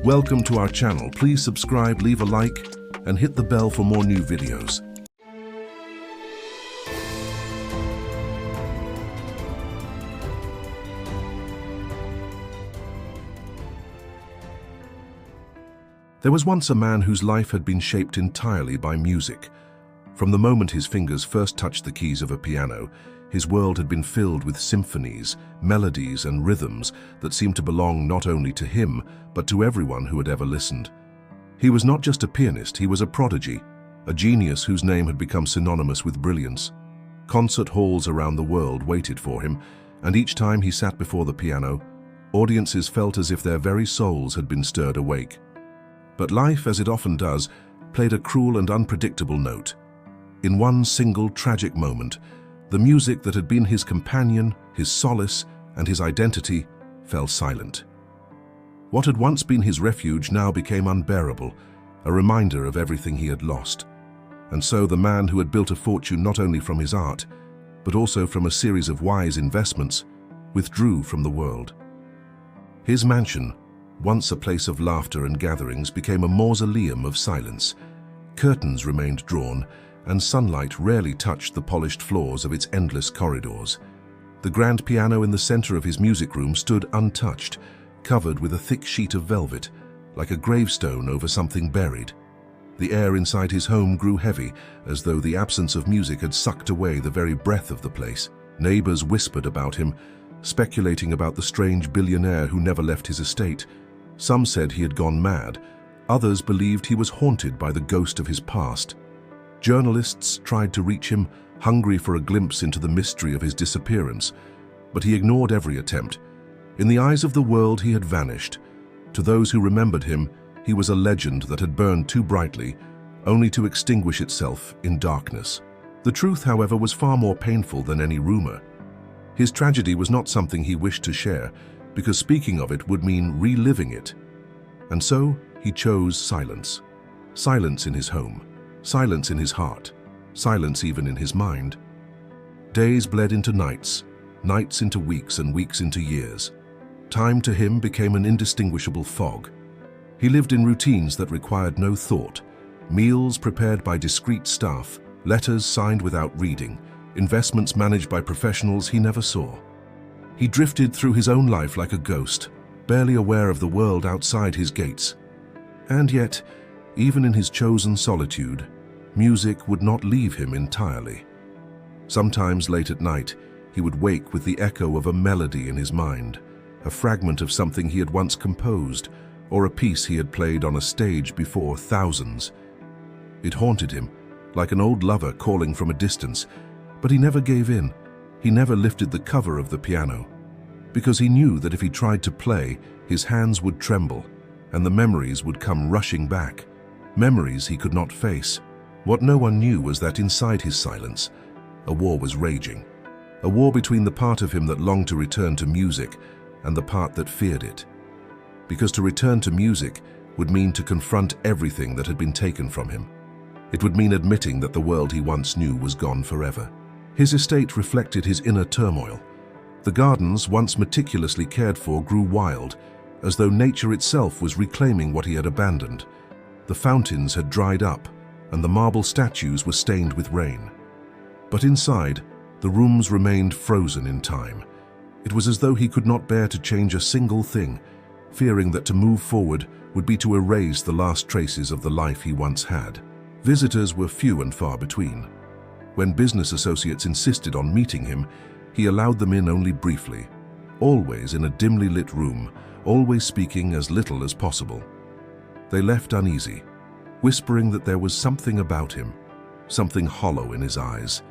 Welcome to our channel. Please subscribe, leave a like, and hit the bell for more new videos. There was once a man whose life had been shaped entirely by music. From the moment his fingers first touched the keys of a piano, his world had been filled with symphonies, melodies, and rhythms that seemed to belong not only to him, but to everyone who had ever listened. He was not just a pianist, he was a prodigy, a genius whose name had become synonymous with brilliance. Concert halls around the world waited for him, and each time he sat before the piano, audiences felt as if their very souls had been stirred awake. But life, as it often does, played a cruel and unpredictable note. In one single tragic moment, the music that had been his companion, his solace, and his identity fell silent. What had once been his refuge now became unbearable, a reminder of everything he had lost. And so the man who had built a fortune not only from his art, but also from a series of wise investments, withdrew from the world. His mansion, once a place of laughter and gatherings, became a mausoleum of silence. Curtains remained drawn, and sunlight rarely touched the polished floors of its endless corridors. The grand piano in the center of his music room stood untouched, covered with a thick sheet of velvet, like a gravestone over something buried. The air inside his home grew heavy, as though the absence of music had sucked away the very breath of the place. Neighbors whispered about him, speculating about the strange billionaire who never left his estate. Some said he had gone mad. Others believed he was haunted by the ghost of his past. Journalists tried to reach him, hungry for a glimpse into the mystery of his disappearance, but he ignored every attempt. In the eyes of the world, he had vanished. To those who remembered him, he was a legend that had burned too brightly, only to extinguish itself in darkness. The truth, however, was far more painful than any rumor. His tragedy was not something he wished to share, because speaking of it would mean reliving it. And so he chose silence. Silence in his home, silence in his heart, silence even in his mind. Days bled into nights, nights into weeks, and weeks into years. Time to him became an indistinguishable fog. He lived in routines that required no thought, meals prepared by discreet staff, letters signed without reading, investments managed by professionals he never saw. He drifted through his own life like a ghost, barely aware of the world outside his gates. And yet, even in his chosen solitude, music would not leave him entirely. Sometimes late at night, he would wake with the echo of a melody in his mind, a fragment of something he had once composed, or a piece he had played on a stage before thousands. It haunted him, like an old lover calling from a distance, but he never gave in. He never lifted the cover of the piano, because he knew that if he tried to play, his hands would tremble, and the memories would come rushing back, memories he could not face. What no one knew was that inside his silence, a war was raging, a war between the part of him that longed to return to music and the part that feared it. Because to return to music would mean to confront everything that had been taken from him. It would mean admitting that the world he once knew was gone forever. His estate reflected his inner turmoil. The gardens, once meticulously cared for, grew wild, as though nature itself was reclaiming what he had abandoned. The fountains had dried up, and the marble statues were stained with rain. But inside, the rooms remained frozen in time. It was as though he could not bear to change a single thing, fearing that to move forward would be to erase the last traces of the life he once had. Visitors were few and far between. When business associates insisted on meeting him, he allowed them in only briefly, always in a dimly lit room, always speaking as little as possible. They left uneasy, whispering that there was something about him, something hollow in his eyes,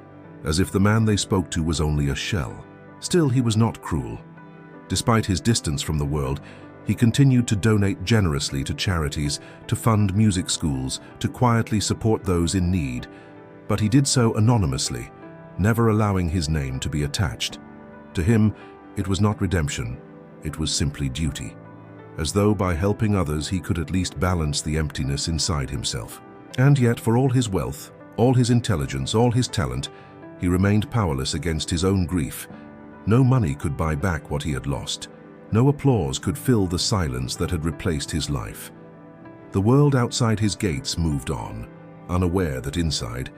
as if the man they spoke to was only a shell. Still, he was not cruel. Despite his distance from the world, he continued to donate generously to charities, to fund music schools, to quietly support those in need. But he did so anonymously, never allowing his name to be attached. To him, it was not redemption, it was simply duty, as though by helping others he could at least balance the emptiness inside himself. And yet, for all his wealth, all his intelligence, all his talent, he remained powerless against his own grief. No money could buy back what he had lost. No applause could fill the silence that had replaced his life. The world outside his gates moved on, unaware that inside,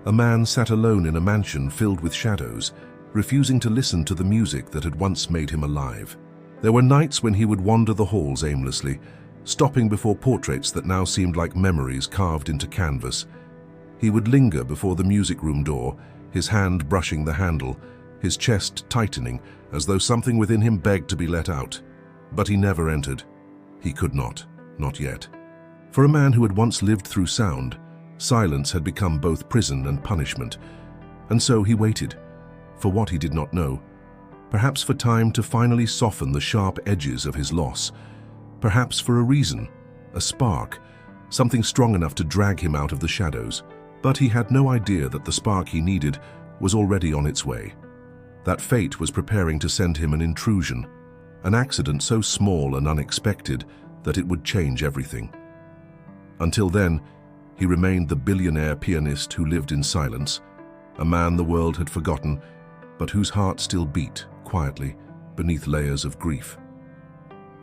a man sat alone in a mansion filled with shadows, refusing to listen to the music that had once made him alive. There were nights when he would wander the halls aimlessly, stopping before portraits that now seemed like memories carved into canvas. He would linger before the music room door, his hand brushing the handle, his chest tightening as though something within him begged to be let out. But he never entered. He could not yet. For a man who had once lived through sound, silence had become both prison and punishment. And so he waited, for what he did not know. Perhaps for time to finally soften the sharp edges of his loss. Perhaps for a reason, a spark, something strong enough to drag him out of the shadows. But he had no idea that the spark he needed was already on its way. That fate was preparing to send him an intrusion, an accident so small and unexpected that it would change everything. Until then, he remained the billionaire pianist who lived in silence, a man the world had forgotten, but whose heart still beat quietly beneath layers of grief,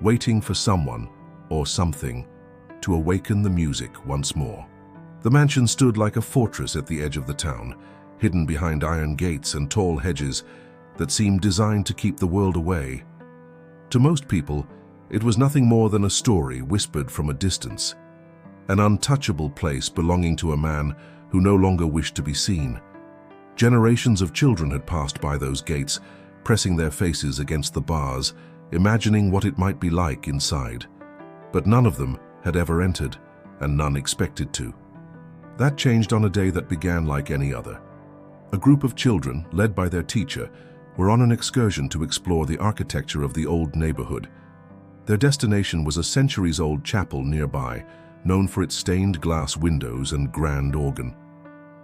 waiting for someone or something to awaken the music once more. The mansion stood like a fortress at the edge of the town, hidden behind iron gates and tall hedges that seemed designed to keep the world away. To most people, it was nothing more than a story whispered from a distance, an untouchable place belonging to a man who no longer wished to be seen. Generations of children had passed by those gates, pressing their faces against the bars, imagining what it might be like inside. But none of them had ever entered, and none expected to. That changed on a day that began like any other. A group of children, led by their teacher, were on an excursion to explore the architecture of the old neighborhood. Their destination was a centuries-old chapel nearby, known for its stained glass windows and grand organ.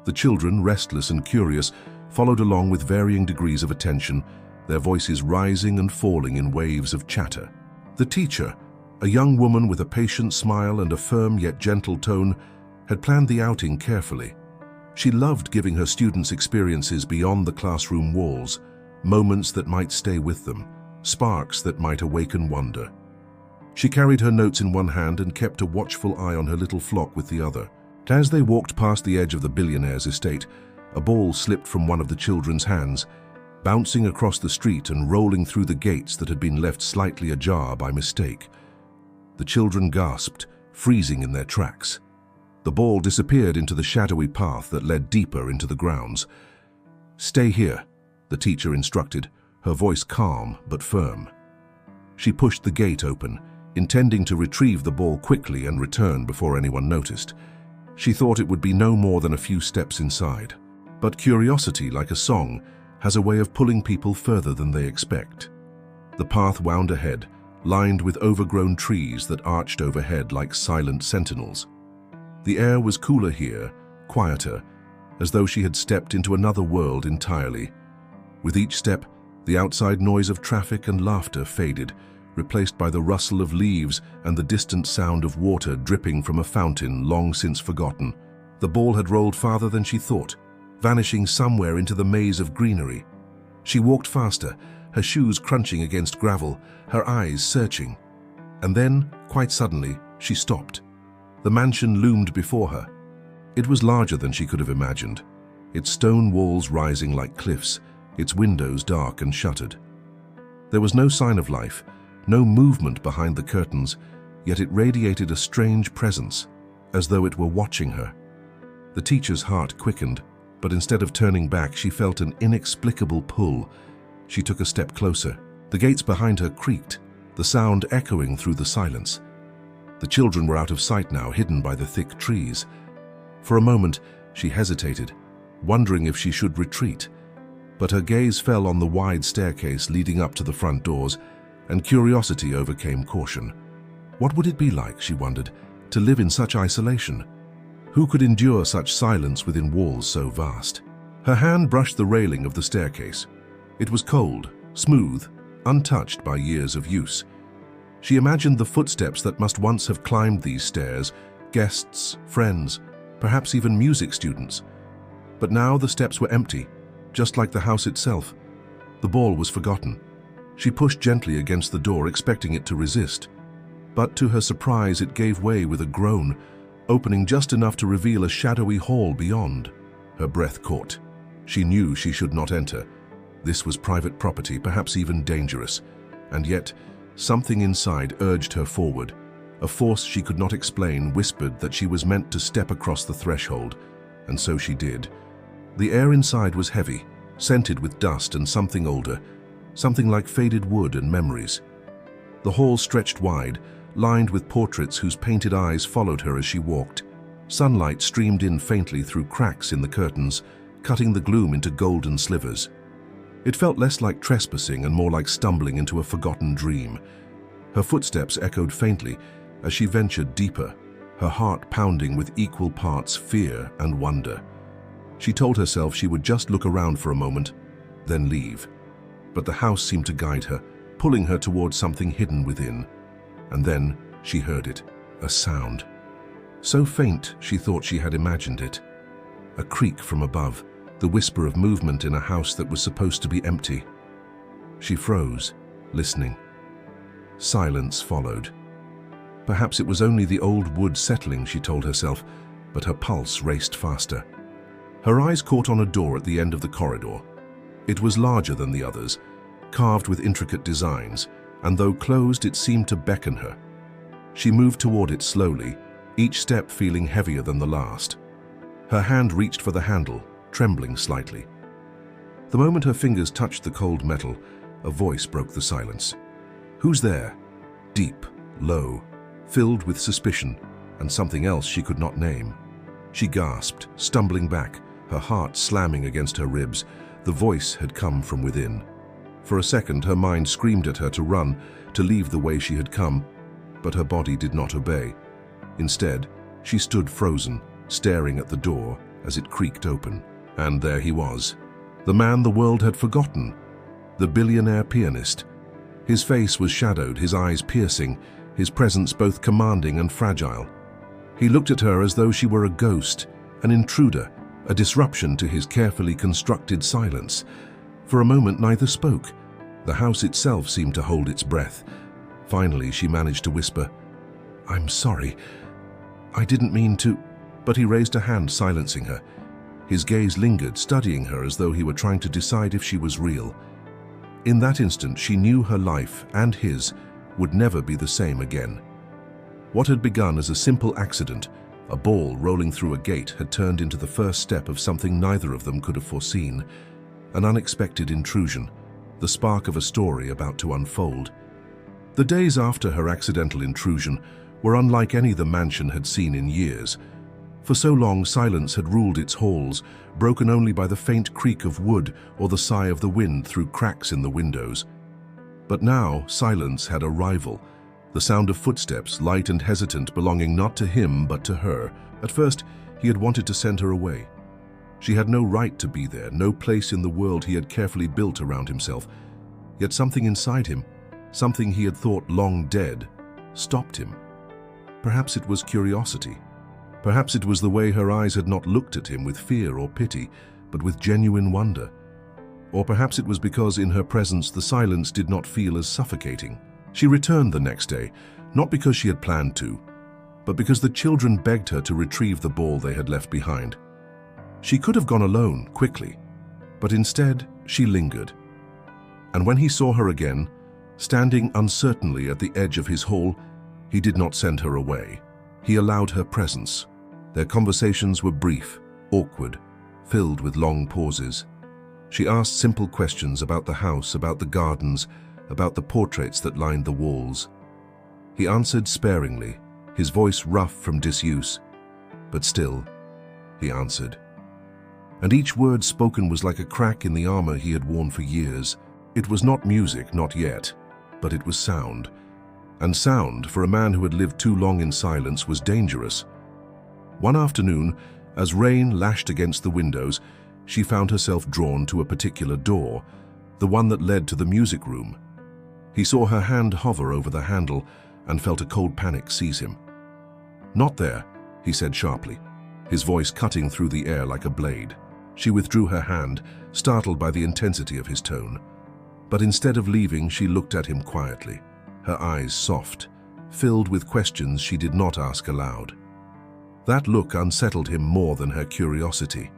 The children, restless and curious, followed along with varying degrees of attention, their voices rising and falling in waves of chatter. The teacher, a young woman with a patient smile and a firm yet gentle tone, had planned the outing carefully. She loved giving her students experiences beyond the classroom walls, moments that might stay with them, sparks that might awaken wonder. She carried her notes in one hand and kept a watchful eye on her little flock with the other. As they walked past the edge of the billionaire's estate, a ball slipped from one of the children's hands, bouncing across the street and rolling through the gates that had been left slightly ajar by mistake. The children gasped, freezing in their tracks. The ball disappeared into the shadowy path that led deeper into the grounds. "Stay here," the teacher instructed, her voice calm but firm. She pushed the gate open, intending to retrieve the ball quickly and return before anyone noticed. She thought it would be no more than a few steps inside. But curiosity, like a song, has a way of pulling people further than they expect. The path wound ahead, lined with overgrown trees that arched overhead like silent sentinels. The air was cooler here, quieter, as though she had stepped into another world entirely. With each step, the outside noise of traffic and laughter faded, replaced by the rustle of leaves and the distant sound of water dripping from a fountain long since forgotten. The ball had rolled farther than she thought, vanishing somewhere into the maze of greenery. She walked faster, her shoes crunching against gravel, her eyes searching. And then, quite suddenly, she stopped. The mansion loomed before her. It was larger than she could have imagined, its stone walls rising like cliffs, its windows dark and shuttered. There was no sign of life, no movement behind the curtains, yet it radiated a strange presence, as though it were watching her. The teacher's heart quickened, but instead of turning back, she felt an inexplicable pull. She took a step closer. The gates behind her creaked, the sound echoing through the silence. The children were out of sight now, hidden by the thick trees. For a moment, she hesitated, wondering if she should retreat. But her gaze fell on the wide staircase leading up to the front doors, and curiosity overcame caution. What would it be like, she wondered, to live in such isolation? Who could endure such silence within walls so vast? Her hand brushed the railing of the staircase. It was cold, smooth, untouched by years of use. She imagined the footsteps that must once have climbed these stairs, guests, friends, perhaps even music students. But now the steps were empty, just like the house itself. The ball was forgotten. She pushed gently against the door, expecting it to resist. But to her surprise, it gave way with a groan, opening just enough to reveal a shadowy hall beyond. Her breath caught. She knew she should not enter. This was private property, perhaps even dangerous. And yet, something inside urged her forward. A force she could not explain whispered that she was meant to step across the threshold, and so she did. The air inside was heavy, scented with dust and something older, something like faded wood and memories. The hall stretched wide, lined with portraits whose painted eyes followed her as she walked. Sunlight streamed in faintly through cracks in the curtains, cutting the gloom into golden slivers. It felt less like trespassing and more like stumbling into a forgotten dream. Her footsteps echoed faintly as she ventured deeper, her heart pounding with equal parts fear and wonder. She told herself she would just look around for a moment, then leave. But the house seemed to guide her, pulling her towards something hidden within. And then she heard it, a sound. So faint she thought she had imagined it. A creak from above, the whisper of movement in a house that was supposed to be empty. She froze, listening. Silence followed. Perhaps it was only the old wood settling, she told herself, but her pulse raced faster. Her eyes caught on a door at the end of the corridor. It was larger than the others, carved with intricate designs, and though closed, it seemed to beckon her. She moved toward it slowly, each step feeling heavier than the last. Her hand reached for the handle, trembling slightly. The moment her fingers touched the cold metal, a voice broke the silence. "Who's there?" Deep, low, filled with suspicion and something else she could not name. She gasped, stumbling back, her heart slamming against her ribs. The voice had come from within. For a second, her mind screamed at her to run, to leave the way she had come, but her body did not obey. Instead, she stood frozen, staring at the door as it creaked open. And there he was, the man the world had forgotten, the billionaire pianist. His face was shadowed, his eyes piercing, his presence both commanding and fragile. He looked at her as though she were a ghost, an intruder, a disruption to his carefully constructed silence. For a moment, neither spoke. The house itself seemed to hold its breath. Finally, she managed to whisper, "I'm sorry. I didn't mean to..." But he raised a hand, silencing her. His gaze lingered, studying her as though he were trying to decide if she was real. In that instant, she knew her life, and his, would never be the same again. What had begun as a simple accident, a ball rolling through a gate, had turned into the first step of something neither of them could have foreseen. An unexpected intrusion, the spark of a story about to unfold. The days after her accidental intrusion were unlike any the mansion had seen in years. For so long, silence had ruled its halls, broken only by the faint creak of wood or the sigh of the wind through cracks in the windows. But now, silence had a rival, the sound of footsteps, light and hesitant, belonging not to him but to her. At first, he had wanted to send her away. She had no right to be there, no place in the world he had carefully built around himself. Yet something inside him, something he had thought long dead, stopped him. Perhaps it was curiosity. Perhaps it was the way her eyes had not looked at him with fear or pity, but with genuine wonder. Or perhaps it was because in her presence the silence did not feel as suffocating. She returned the next day, not because she had planned to, but because the children begged her to retrieve the ball they had left behind. She could have gone alone, quickly, but instead she lingered. And when he saw her again, standing uncertainly at the edge of his hall, he did not send her away. He allowed her presence. Their conversations were brief, awkward, filled with long pauses. She asked simple questions about the house, about the gardens, about the portraits that lined the walls. He answered sparingly, his voice rough from disuse, but still, he answered. And each word spoken was like a crack in the armor he had worn for years. It was not music, not yet, but it was sound. And sound, for a man who had lived too long in silence, was dangerous. One afternoon, as rain lashed against the windows, she found herself drawn to a particular door, the one that led to the music room. He saw her hand hover over the handle and felt a cold panic seize him. "Not there," he said sharply, his voice cutting through the air like a blade. She withdrew her hand, startled by the intensity of his tone. But instead of leaving, she looked at him quietly, her eyes soft, filled with questions she did not ask aloud. That look unsettled him more than her curiosity.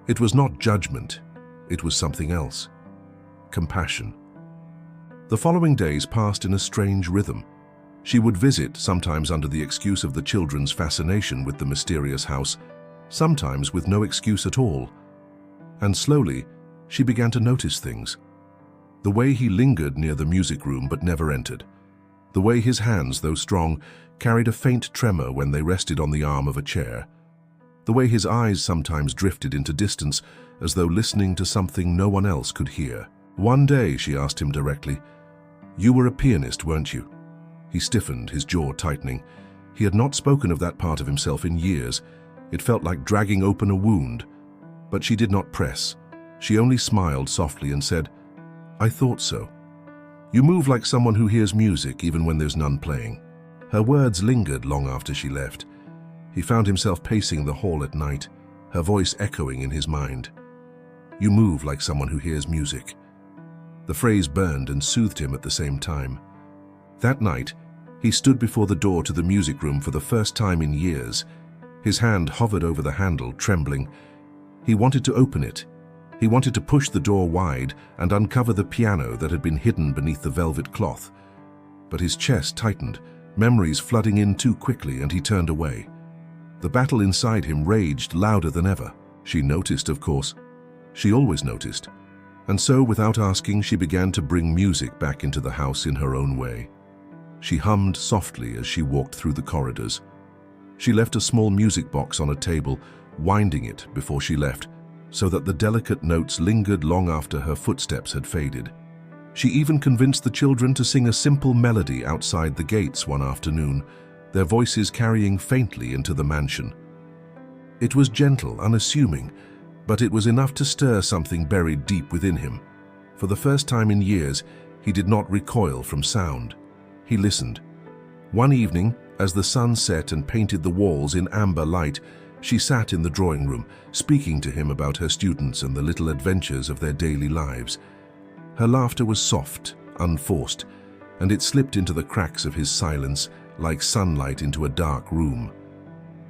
It was not judgment, it was something else. Compassion. The following days passed in a strange rhythm. She would visit, sometimes under the excuse of the children's fascination with the mysterious house, sometimes with no excuse at all. And slowly, she began to notice things. The way he lingered near the music room but never entered. The way his hands, though strong, carried a faint tremor when they rested on the arm of a chair. The way his eyes sometimes drifted into distance, as though listening to something no one else could hear. One day, she asked him directly, "You were a pianist, weren't you?" He stiffened, his jaw tightening. He had not spoken of that part of himself in years. It felt like dragging open a wound. But she did not press. She only smiled softly and said, "I thought so. You move like someone who hears music even when there's none playing." Her words lingered long after she left. He found himself pacing the hall at night, her voice echoing in his mind. "You move like someone who hears music." The phrase burned and soothed him at the same time. That night, he stood before the door to the music room for the first time in years. His hand hovered over the handle, trembling. He wanted to open it. He wanted to push the door wide and uncover the piano that had been hidden beneath the velvet cloth. But his chest tightened, memories flooding in too quickly, and he turned away. The battle inside him raged louder than ever. She noticed, of course. She always noticed. And so, without asking, she began to bring music back into the house in her own way. She hummed softly as she walked through the corridors. She left a small music box on a table, winding it before she left, so that the delicate notes lingered long after her footsteps had faded. She even convinced the children to sing a simple melody outside the gates one afternoon, their voices carrying faintly into the mansion. It was gentle, unassuming, but it was enough to stir something buried deep within him. For the first time in years, he did not recoil from sound. He listened. One evening, as the sun set and painted the walls in amber light, she sat in the drawing room, speaking to him about her students and the little adventures of their daily lives. Her laughter was soft, unforced, and it slipped into the cracks of his silence like sunlight into a dark room.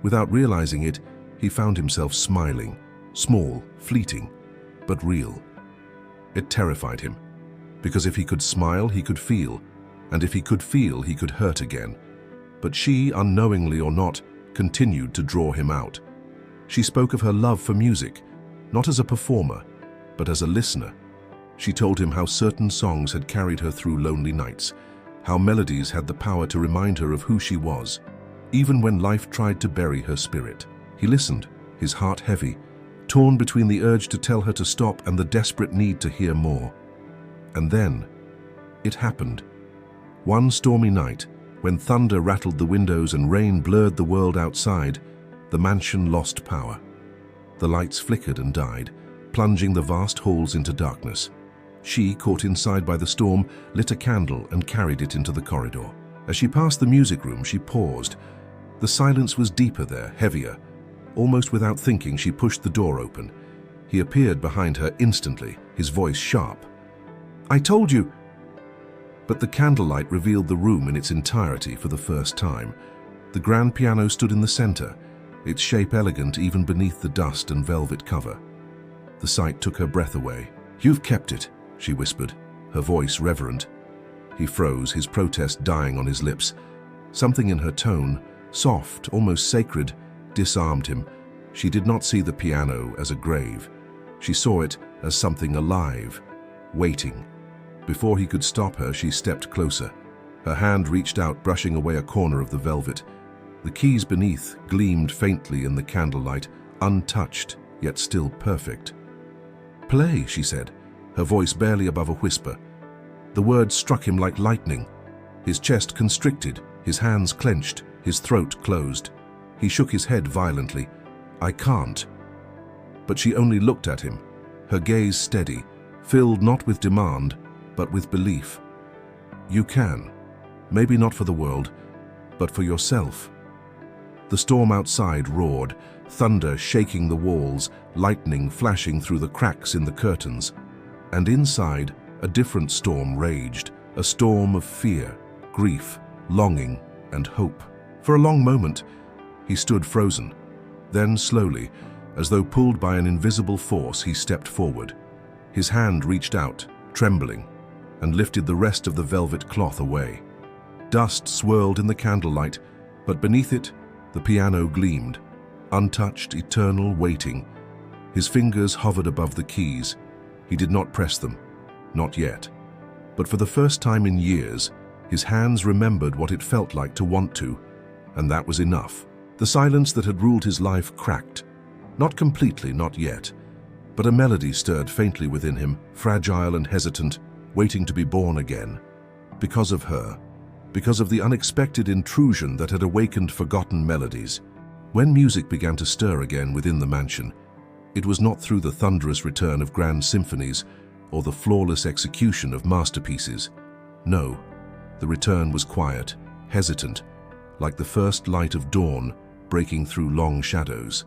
Without realizing it, he found himself smiling, small, fleeting, but real. It terrified him, because if he could smile, he could feel, and if he could feel, he could hurt again. But she, unknowingly or not, continued to draw him out. She spoke of her love for music, not as a performer, but as a listener. She told him how certain songs had carried her through lonely nights, how melodies had the power to remind her of who she was, even when life tried to bury her spirit. He listened, his heart heavy, torn between the urge to tell her to stop and the desperate need to hear more. And then, it happened. One stormy night, when thunder rattled the windows and rain blurred the world outside, the mansion lost power. The lights flickered and died, plunging the vast halls into darkness. She, caught inside by the storm, lit a candle and carried it into the corridor. As she passed the music room, she paused. The silence was deeper there, heavier. Almost without thinking, she pushed the door open. He appeared behind her instantly, his voice sharp. "I told you!" But the candlelight revealed the room in its entirety for the first time. The grand piano stood in the center, its shape elegant even beneath the dust and velvet cover. The sight took her breath away. "You've kept it," she whispered, her voice reverent. He froze, his protest dying on his lips. Something in her tone, soft, almost sacred, disarmed him. She did not see the piano as a grave. She saw it as something alive, waiting. Before he could stop her, she stepped closer. Her hand reached out, brushing away a corner of the velvet. The keys beneath gleamed faintly in the candlelight, untouched, yet still perfect. "Play," she said, her voice barely above a whisper. The words struck him like lightning. His chest constricted, his hands clenched, his throat closed. He shook his head violently. "I can't." But she only looked at him, her gaze steady, filled not with demand, but with belief. "You can. Maybe not for the world, but for yourself." The storm outside roared, thunder shaking the walls, lightning flashing through the cracks in the curtains. And inside, a different storm raged, a storm of fear, grief, longing, and hope. For a long moment, he stood frozen. Then slowly, as though pulled by an invisible force, he stepped forward. His hand reached out, trembling, and lifted the rest of the velvet cloth away. Dust swirled in the candlelight, but beneath it, the piano gleamed, untouched, eternal, waiting. His fingers hovered above the keys. He did not press them, not yet. But for the first time in years, his hands remembered what it felt like to want to, and that was enough. The silence that had ruled his life cracked. Not completely, not yet, but a melody stirred faintly within him, fragile and hesitant, waiting to be born again. Because of her, because of the unexpected intrusion that had awakened forgotten melodies. When music began to stir again within the mansion, it was not through the thunderous return of grand symphonies or the flawless execution of masterpieces. No, the return was quiet, hesitant, like the first light of dawn breaking through long shadows.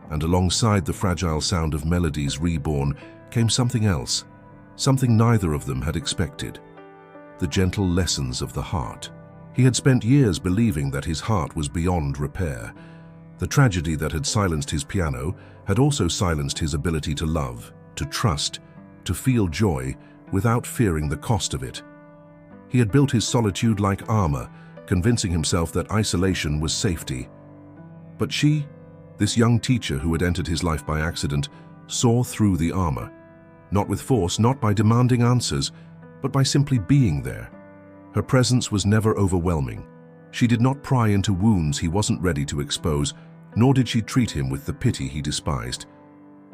And alongside the fragile sound of melodies reborn came something else, something neither of them had expected. The gentle lessons of the heart. He had spent years believing that his heart was beyond repair. The tragedy that had silenced his piano had also silenced his ability to love, to trust, to feel joy without fearing the cost of it. He had built his solitude like armor, convincing himself that isolation was safety. But she, this young teacher who had entered his life by accident, saw through the armor. Not with force, not by demanding answers, but by simply being there. Her presence was never overwhelming. She did not pry into wounds he wasn't ready to expose, nor did she treat him with the pity he despised.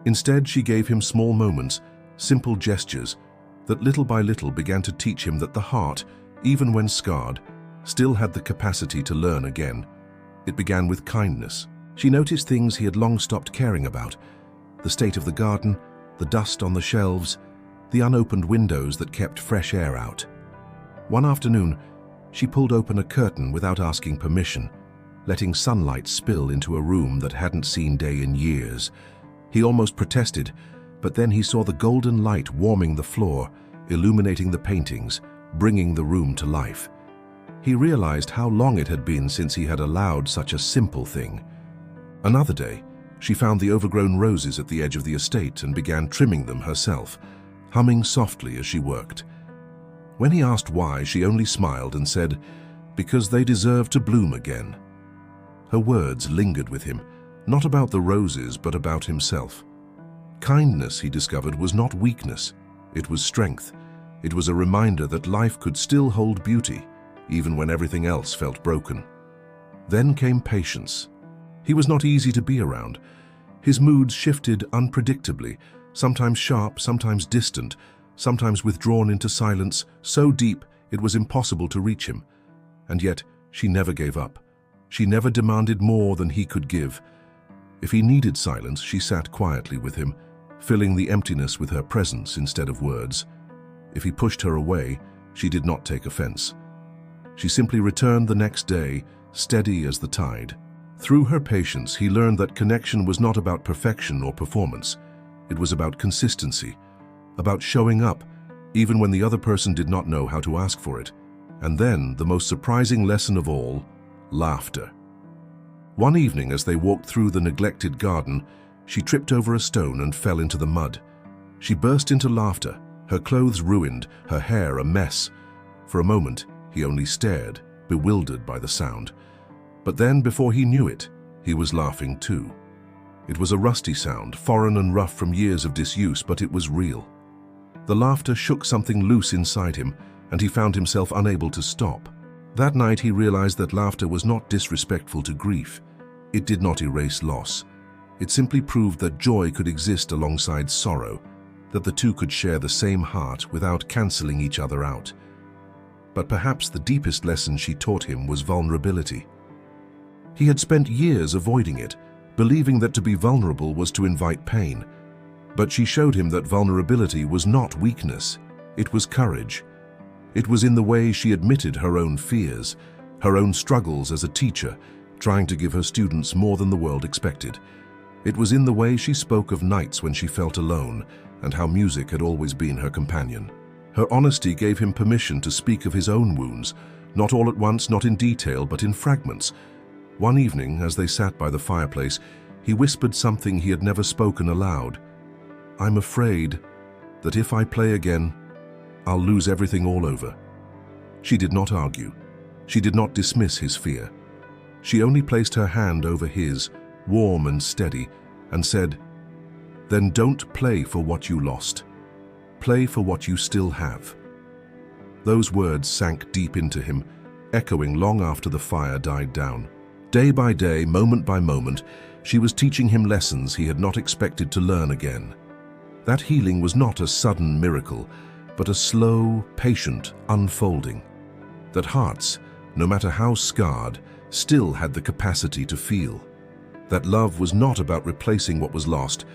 Instead, she gave him small moments, simple gestures, that little by little began to teach him that the heart, even when scarred, still had the capacity to learn again. It began with kindness. She noticed things he had long stopped caring about: the state of the garden, the dust on the shelves, the unopened windows that kept fresh air out. One afternoon, she pulled open a curtain without asking permission, letting sunlight spill into a room that hadn't seen day in years. He almost protested, but then he saw the golden light warming the floor, illuminating the paintings, bringing the room to life. He realized how long it had been since he had allowed such a simple thing. Another day, she found the overgrown roses at the edge of the estate and began trimming them herself, humming softly as she worked. When he asked why, she only smiled and said, "Because they deserve to bloom again." Her words lingered with him, not about the roses, but about himself. Kindness, he discovered, was not weakness. It was strength. It was a reminder that life could still hold beauty, even when everything else felt broken. Then came patience. He was not easy to be around. His moods shifted unpredictably, sometimes sharp, sometimes distant, sometimes withdrawn into silence so deep it was impossible to reach him. And yet, she never gave up. She never demanded more than he could give. If he needed silence, she sat quietly with him, filling the emptiness with her presence instead of words. If he pushed her away, she did not take offense. She simply returned the next day, steady as the tide. Through her patience, he learned that connection was not about perfection or performance. It was about consistency, about showing up, even when the other person did not know how to ask for it. And then, the most surprising lesson of all, laughter. One evening, as they walked through the neglected garden, she tripped over a stone and fell into the mud. She burst into laughter, her clothes ruined, her hair a mess. For a moment, he only stared, bewildered by the sound. But then, before he knew it, he was laughing too. It was a rusty sound, foreign and rough from years of disuse, but it was real. The laughter shook something loose inside him, and he found himself unable to stop. That night he realized that laughter was not disrespectful to grief. It did not erase loss. It simply proved that joy could exist alongside sorrow, that the two could share the same heart without canceling each other out. But perhaps the deepest lesson she taught him was vulnerability. He had spent years avoiding it, believing that to be vulnerable was to invite pain. But she showed him that vulnerability was not weakness, it was courage. It was in the way she admitted her own fears, her own struggles as a teacher, trying to give her students more than the world expected. It was in the way she spoke of nights when she felt alone, and how music had always been her companion. Her honesty gave him permission to speak of his own wounds, not all at once, not in detail, but in fragments. One evening, as they sat by the fireplace, he whispered something he had never spoken aloud. "I'm afraid that if I play again, I'll lose everything all over." She did not argue. She did not dismiss his fear. She only placed her hand over his, warm and steady, and said, "Then don't play for what you lost. Play for what you still have." Those words sank deep into him, echoing long after the fire died down. Day by day, moment by moment, she was teaching him lessons he had not expected to learn again. That healing was not a sudden miracle, but a slow, patient unfolding. That hearts, no matter how scarred, still had the capacity to feel. That love was not about replacing what was lost,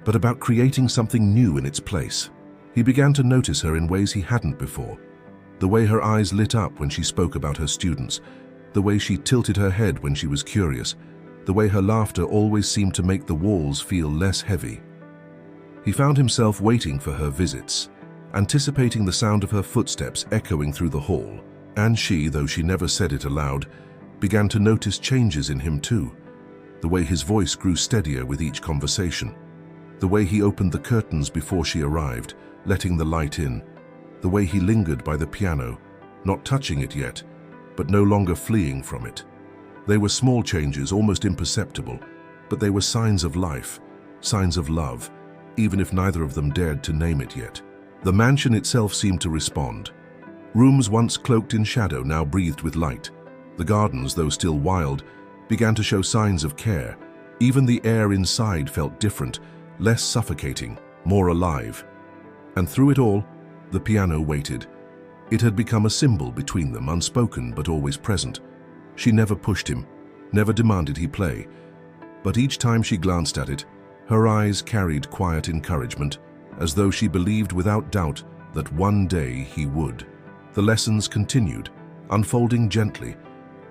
but about creating something new in its place. He began to notice her in ways he hadn't before. The way her eyes lit up when she spoke about her students, the way she tilted her head when she was curious, the way her laughter always seemed to make the walls feel less heavy. He found himself waiting for her visits, anticipating the sound of her footsteps echoing through the hall, and she, though she never said it aloud, began to notice changes in him too. The way his voice grew steadier with each conversation, the way he opened the curtains before she arrived, letting the light in, the way he lingered by the piano, not touching it yet, but no longer fleeing from it. They were small changes, almost imperceptible, but they were signs of life, signs of love, even if neither of them dared to name it yet. The mansion itself seemed to respond. Rooms once cloaked in shadow now breathed with light. The gardens, though still wild, began to show signs of care. Even the air inside felt different, less suffocating, more alive. And through it all, the piano waited. It had become a symbol between them, unspoken but always present. She never pushed him, never demanded he play. But each time she glanced at it, her eyes carried quiet encouragement, as though she believed without doubt that one day he would. The lessons continued, unfolding gently,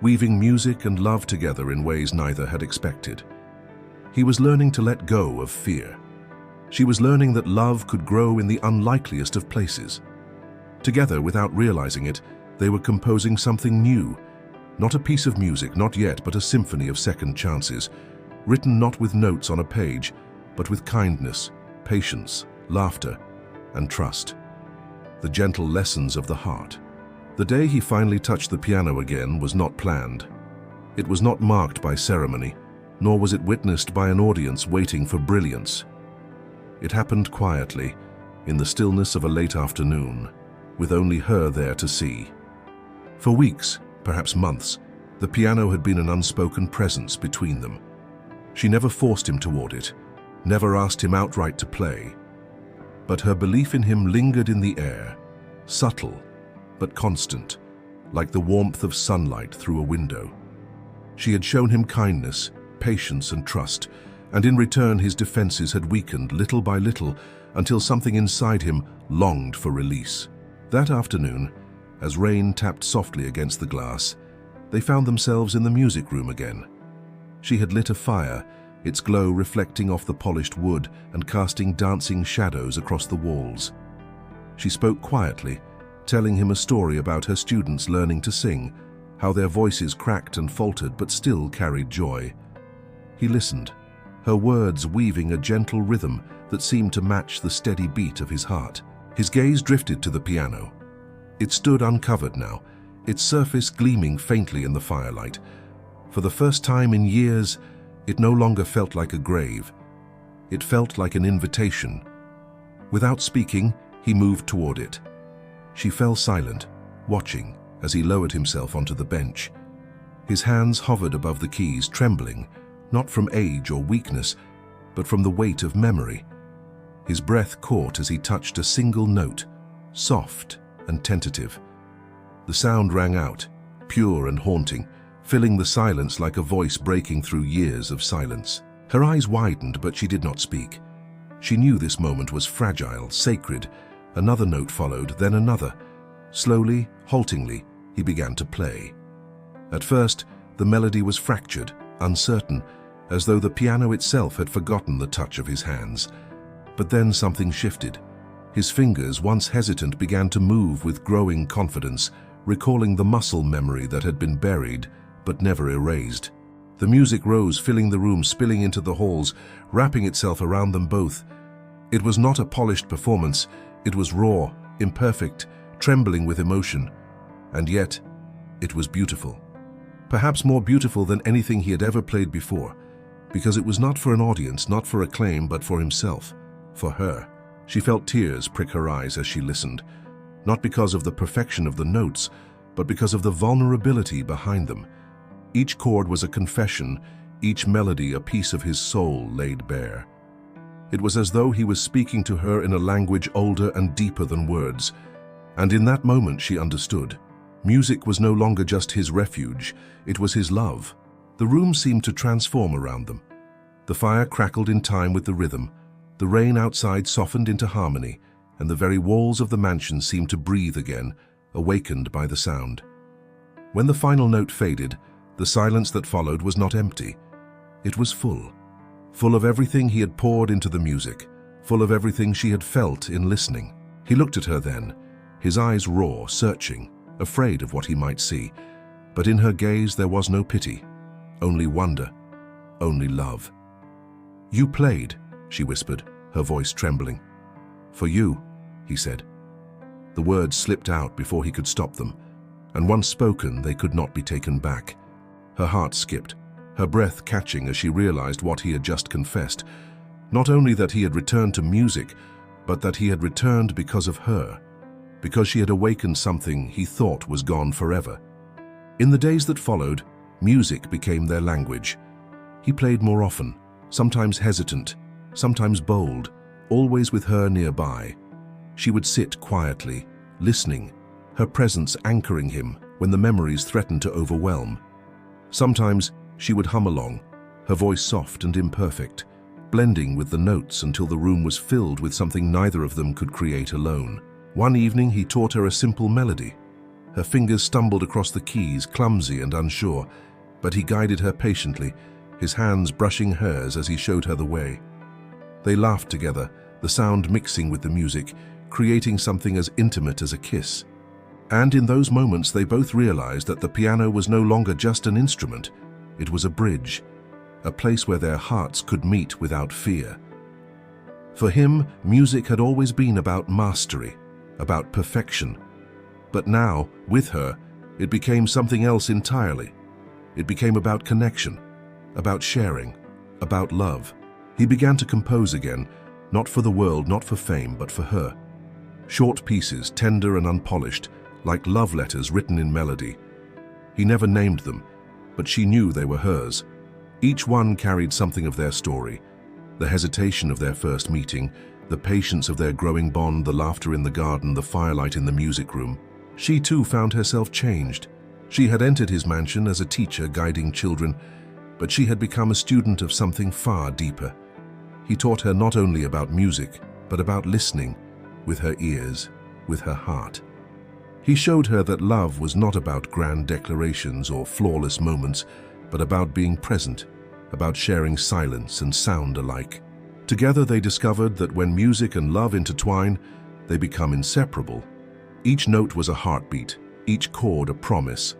weaving music and love together in ways neither had expected. He was learning to let go of fear. She was learning that love could grow in the unlikeliest of places. Together, without realizing it, they were composing something new. Not a piece of music, not yet, but a symphony of second chances, written not with notes on a page, but with kindness, patience, laughter, and trust. The gentle lessons of the heart. The day he finally touched the piano again was not planned. It was not marked by ceremony, nor was it witnessed by an audience waiting for brilliance. It happened quietly, in the stillness of a late afternoon, with only her there to see. For weeks, perhaps months, the piano had been an unspoken presence between them. She never forced him toward it, never asked him outright to play. But her belief in him lingered in the air, subtle but constant, like the warmth of sunlight through a window. She had shown him kindness, patience, and trust, and in return his defenses had weakened little by little until something inside him longed for release. That afternoon, as rain tapped softly against the glass, they found themselves in the music room again. She had lit a fire, its glow reflecting off the polished wood and casting dancing shadows across the walls. She spoke quietly, telling him a story about her students learning to sing, how their voices cracked and faltered but still carried joy. He listened, her words weaving a gentle rhythm that seemed to match the steady beat of his heart. His gaze drifted to the piano. It stood uncovered now, its surface gleaming faintly in the firelight. For the first time in years, it no longer felt like a grave. It felt like an invitation. Without speaking, he moved toward it. She fell silent, watching as he lowered himself onto the bench. His hands hovered above the keys, trembling, not from age or weakness, but from the weight of memory. His breath caught as he touched a single note, soft and tentative. The sound rang out, pure and haunting, filling the silence like a voice breaking through years of silence. Her eyes widened, but she did not speak. She knew this moment was fragile, sacred. Another note followed, then another. Slowly, haltingly, he began to play. At first, the melody was fractured, uncertain, as though the piano itself had forgotten the touch of his hands. But then something shifted. His fingers, once hesitant, began to move with growing confidence, recalling the muscle memory that had been buried but never erased. The music rose, filling the room, spilling into the halls, wrapping itself around them both. It was not a polished performance. It was raw, imperfect, trembling with emotion. And yet, it was beautiful. Perhaps more beautiful than anything he had ever played before, because it was not for an audience, not for acclaim, but for himself, for her. She felt tears prick her eyes as she listened, not because of the perfection of the notes, but because of the vulnerability behind them. Each chord was a confession, each melody a piece of his soul laid bare. It was as though he was speaking to her in a language older and deeper than words, and in that moment she understood. Music was no longer just his refuge, it was his love. The room seemed to transform around them. The fire crackled in time with the rhythm, the rain outside softened into harmony, and the very walls of the mansion seemed to breathe again, awakened by the sound. When the final note faded, the silence that followed was not empty. It was full. Full of everything he had poured into the music, full of everything she had felt in listening. He looked at her then, his eyes raw, searching, afraid of what he might see. But in her gaze there was no pity, only wonder, only love. "You played," she whispered, her voice trembling. "For you," he said. The words slipped out before he could stop them, and once spoken, they could not be taken back. Her heart skipped, her breath catching as she realized what he had just confessed. Not only that he had returned to music, but that he had returned because of her, because she had awakened something he thought was gone forever. In the days that followed, music became their language. He played more often, sometimes hesitant, sometimes bold, always with her nearby. She would sit quietly, listening, her presence anchoring him when the memories threatened to overwhelm. Sometimes she would hum along, her voice soft and imperfect, blending with the notes until the room was filled with something neither of them could create alone. One evening he taught her a simple melody. Her fingers stumbled across the keys, clumsy and unsure, but he guided her patiently, his hands brushing hers as he showed her the way. They laughed together, the sound mixing with the music, creating something as intimate as a kiss. And in those moments they both realized that the piano was no longer just an instrument, it was a bridge, a place where their hearts could meet without fear. For him, music had always been about mastery, about perfection. But now, with her, it became something else entirely. It became about connection, about sharing, about love. He began to compose again, not for the world, not for fame, but for her. Short pieces, tender and unpolished, like love letters written in melody. He never named them, but she knew they were hers. Each one carried something of their story, the hesitation of their first meeting, the patience of their growing bond, the laughter in the garden, the firelight in the music room. She too found herself changed. She had entered his mansion as a teacher guiding children, but she had become a student of something far deeper. He taught her not only about music, but about listening, with her ears, with her heart. He showed her that love was not about grand declarations or flawless moments, but about being present, about sharing silence and sound alike. Together they discovered that when music and love intertwine, they become inseparable. Each note was a heartbeat, each chord a promise,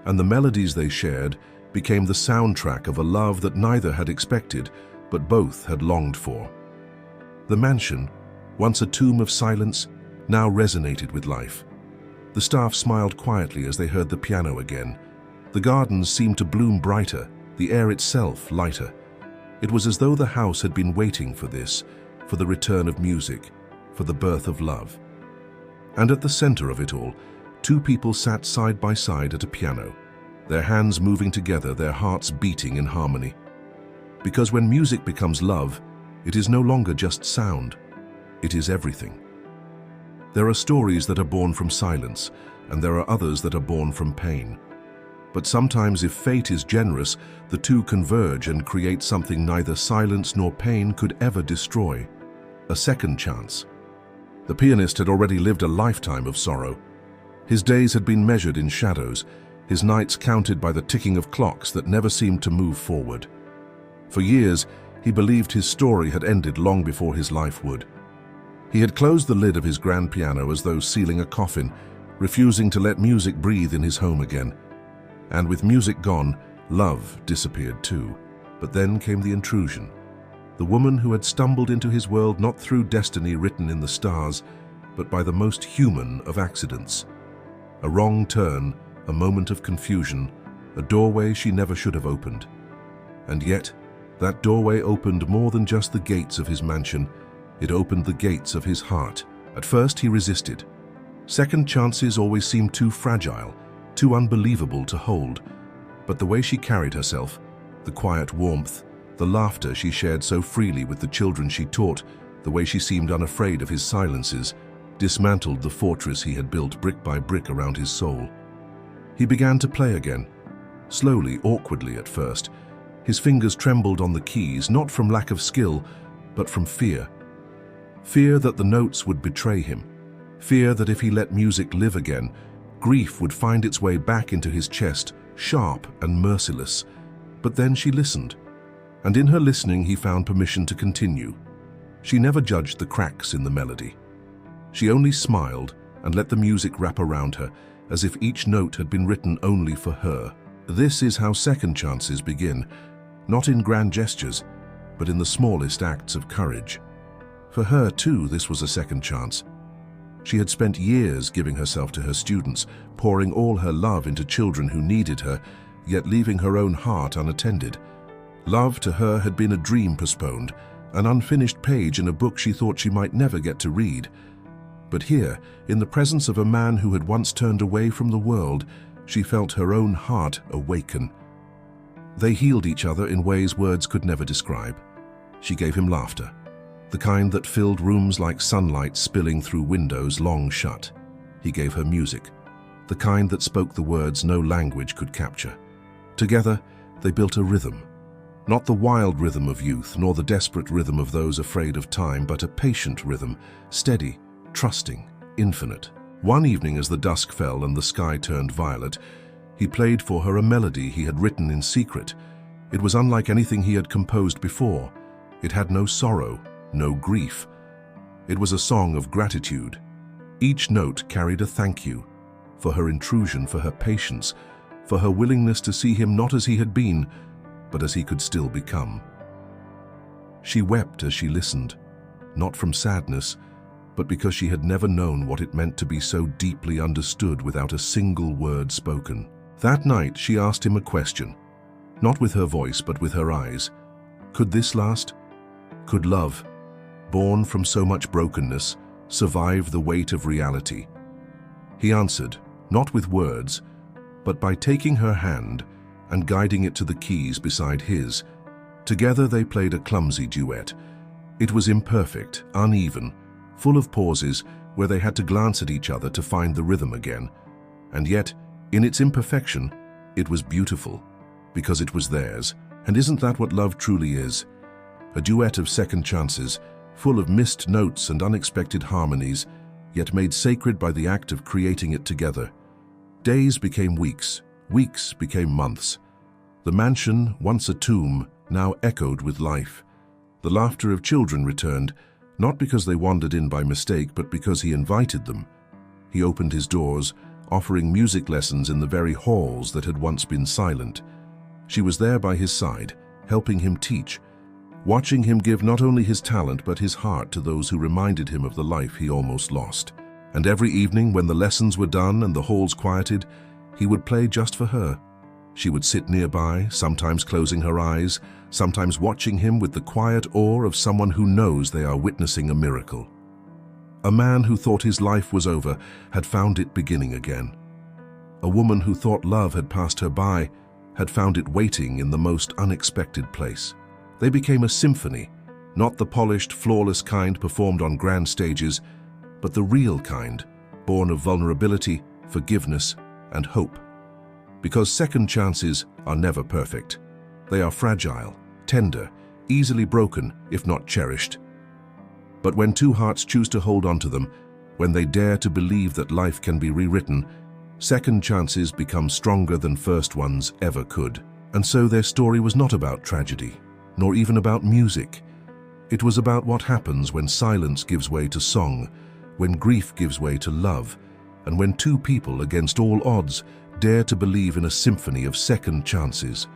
and the melodies they shared became the soundtrack of a love that neither had expected, but both had longed for. The mansion, once a tomb of silence, now resonated with life. The staff smiled quietly as they heard the piano again. The gardens seemed to bloom brighter, the air itself lighter. It was as though the house had been waiting for this, for the return of music, for the birth of love. And at the center of it all, two people sat side by side at a piano, their hands moving together, their hearts beating in harmony. Because when music becomes love, it is no longer just sound, it is everything. There are stories that are born from silence, and there are others that are born from pain. But sometimes, if fate is generous, the two converge and create something neither silence nor pain could ever destroy. A second chance. The pianist had already lived a lifetime of sorrow. His days had been measured in shadows, his nights counted by the ticking of clocks that never seemed to move forward. For years, he believed his story had ended long before his life would. He had closed the lid of his grand piano as though sealing a coffin, refusing to let music breathe in his home again. And with music gone, love disappeared too. But then came the intrusion. The woman who had stumbled into his world not through destiny written in the stars, but by the most human of accidents. A wrong turn, a moment of confusion, a doorway she never should have opened. And yet, that doorway opened more than just the gates of his mansion. It opened the gates of his heart. At first he resisted. Second chances always seemed too fragile, too unbelievable to hold. But the way she carried herself, the quiet warmth, the laughter she shared so freely with the children she taught, the way she seemed unafraid of his silences, dismantled the fortress he had built brick by brick around his soul. He began to play again, slowly, awkwardly at first. His fingers trembled on the keys, not from lack of skill, but from fear. Fear that the notes would betray him. Fear that if he let music live again, grief would find its way back into his chest, sharp and merciless. But then she listened, and in her listening he found permission to continue. She never judged the cracks in the melody. She only smiled and let the music wrap around her, as if each note had been written only for her. This is how second chances begin, not in grand gestures, but in the smallest acts of courage. For her, too, this was a second chance. She had spent years giving herself to her students, pouring all her love into children who needed her, yet leaving her own heart unattended. Love to her had been a dream postponed, an unfinished page in a book she thought she might never get to read. But here, in the presence of a man who had once turned away from the world, she felt her own heart awaken. They healed each other in ways words could never describe. She gave him laughter, the kind that filled rooms like sunlight spilling through windows long shut. He gave her music, the kind that spoke the words no language could capture. Together, they built a rhythm. Not the wild rhythm of youth, nor the desperate rhythm of those afraid of time, but a patient rhythm, steady, trusting, infinite. One evening as the dusk fell and the sky turned violet, he played for her a melody he had written in secret. It was unlike anything he had composed before. It had no sorrow, no grief. It was a song of gratitude. Each note carried a thank you, for her intrusion, for her patience, for her willingness to see him not as he had been, but as he could still become. She wept as she listened, not from sadness, but because she had never known what it meant to be so deeply understood without a single word spoken. That night she asked him a question, not with her voice but with her eyes. Could this last? Could love, born from so much brokenness, survive the weight of reality? He answered, not with words, but by taking her hand and guiding it to the keys beside his. Together they played a clumsy duet. It was imperfect, uneven, full of pauses where they had to glance at each other to find the rhythm again. And yet, in its imperfection, it was beautiful, because it was theirs. And isn't that what love truly is? A duet of second chances, full of missed notes and unexpected harmonies, yet made sacred by the act of creating it together. Days became weeks, weeks became months. The mansion, once a tomb, now echoed with life. The laughter of children returned, not because they wandered in by mistake, but because he invited them. He opened his doors, offering music lessons in the very halls that had once been silent. She was there by his side, helping him teach, watching him give not only his talent but his heart to those who reminded him of the life he almost lost. And every evening, when the lessons were done and the halls quieted, he would play just for her. She would sit nearby, sometimes closing her eyes, sometimes watching him with the quiet awe of someone who knows they are witnessing a miracle. A man who thought his life was over had found it beginning again. A woman who thought love had passed her by had found it waiting in the most unexpected place. They became a symphony, not the polished, flawless kind performed on grand stages, but the real kind, born of vulnerability, forgiveness, and hope. Because second chances are never perfect. They are fragile, tender, easily broken if not cherished. But when two hearts choose to hold on to them, when they dare to believe that life can be rewritten, second chances become stronger than first ones ever could. And so their story was not about tragedy, nor even about music. It was about what happens when silence gives way to song, when grief gives way to love, and when two people, against all odds, dare to believe in a symphony of second chances.